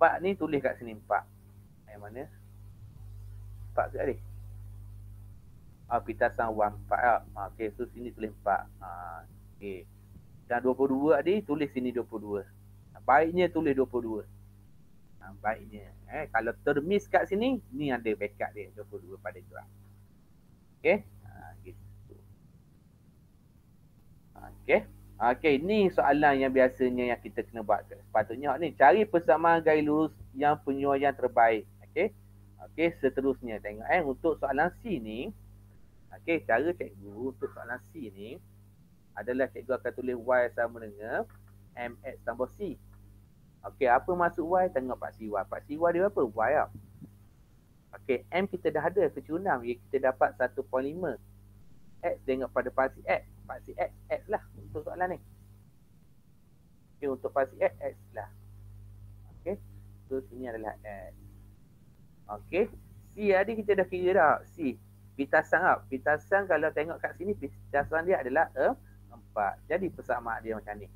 4 ni tulis kat sini 4. Yang mana? 4 ke adik? Pitasan 1, 4 lah. Okay, so sini tulis 4. Okay. Dan 22 adik, tulis sini 22. Baiknya tulis 22. Baiknya. Kalau termiss kat sini, ni ada backup dia 22 pada graf. Okay. Gitu. Okay. Okay, ni soalan yang biasanya yang kita kena buat. Sepatutnya ni, cari persamaan garis lurus yang penyuaian terbaik. Okay. Okay, seterusnya tengok untuk soalan C ni. Okay, cara cikgu untuk soalan C ni adalah cikgu akan tulis Y sama dengan MX tambah C. Okey, apa maksud Y? Tengok paksi Y. Paksi Y dia apa? Y lah. Okey, M kita dah ada kecunam. Kita dapat 1.5. X tengok pada paksi X. Paksi X, X lah untuk soalan ni. Okey, untuk paksi X, X lah. Okey, so sini adalah X. Okey, C C tadi kita dah kira dah. C. Pitasan tak? Pitasan kalau tengok kat sini, pitasan dia adalah 4. Jadi persamaan dia macam ni.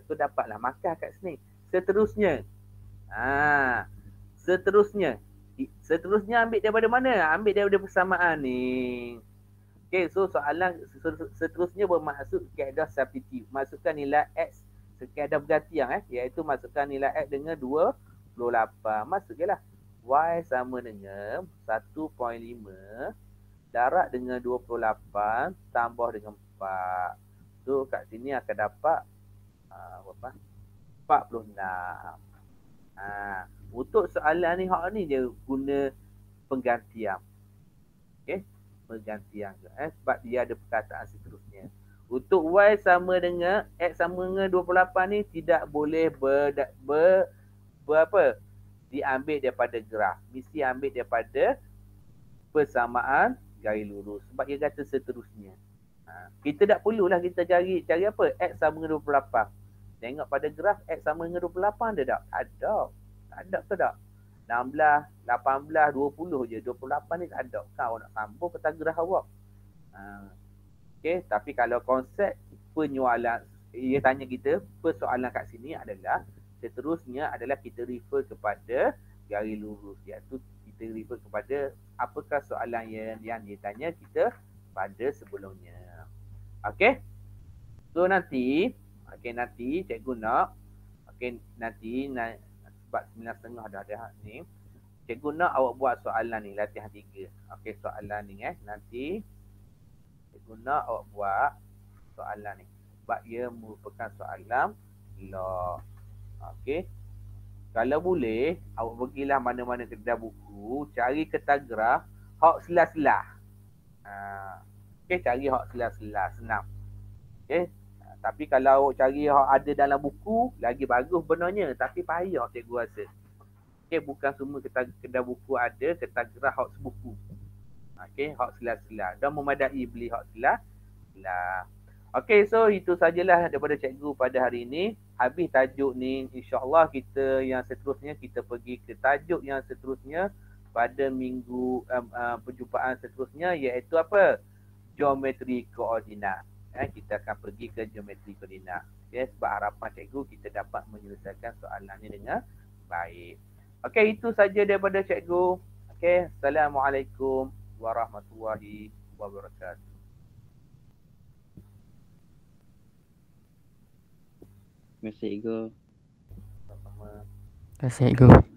So dapatlah markah kat sini. Seterusnya. Seterusnya ambil daripada mana? Ambil daripada persamaan ni. Okay, so soalan seterusnya bermaksud kaedah substitute. Masukkan nilai X kaedah bergantian iaitu masukkan nilai X dengan 28. Masukkanlah. Y sama dengan 1.5 darab dengan 28 tambah dengan 4. So kat sini akan dapat berapa? 46. Untuk soalan ni, hak ni dia guna penggantian. Okey, penggantian sebab dia ada perkataan seterusnya. Untuk Y sama dengan X sama dengan 28 ni tidak boleh diambil daripada graf. Mesti ambil daripada persamaan garis lurus. Sebab dia kata seterusnya. Kita tak perlulah kita cari apa? X sama dengan 28. Tengok pada graf X sama dengan 28 ada tak? Ada. Ada ke tak? 16, 18, 20 je. 28 ni tak ada. Kau nak sambung peta graf awak. Okey, tapi kalau konsep penyoalan, dia tanya kita, persoalan kat sini adalah seterusnya adalah kita refer kepada garis lurus, iaitu kita refer kepada apakah soalan yang dia tanya kita pada sebelumnya. Okey. So nanti cikgu nak sebab 9.30 dah ada ni. Cikgu nak awak buat soalan ni latihan 3. Okey, soalan ni nanti cikgu nak awak buat soalan ni sebab ia merupakan soalan law. Okey. Kalau boleh, awak pergilah mana-mana kedai buku, cari kertas graf hak selah-selah. Okey, cari hak selah-selah, senang. Okey. Tapi kalau awak cari hak ada dalam buku, lagi bagus benarnya, tapi payah cikgu rasa. Okey, bukan semua kedai buku ada kertas graf hak sebuku. Okey, hak selah-selah. Dan memadai beli hak selah-selah. Okey, so itu sajalah daripada cikgu pada hari ini. Habis tajuk ni, insya-Allah kita yang seterusnya kita pergi ke tajuk yang seterusnya pada minggu perjumpaan seterusnya, iaitu apa? Geometri koordinat. Kita akan pergi ke geometri koordinat. Okay, sebab harapan cikgu kita dapat menyelesaikan soalan ni dengan baik. Okey, itu saja daripada cikgu. Okey, Assalamualaikum warahmatullahi wabarakatuh. Terima kasih, Cikgu. Sama-sama. Terima kasih, Cikgu.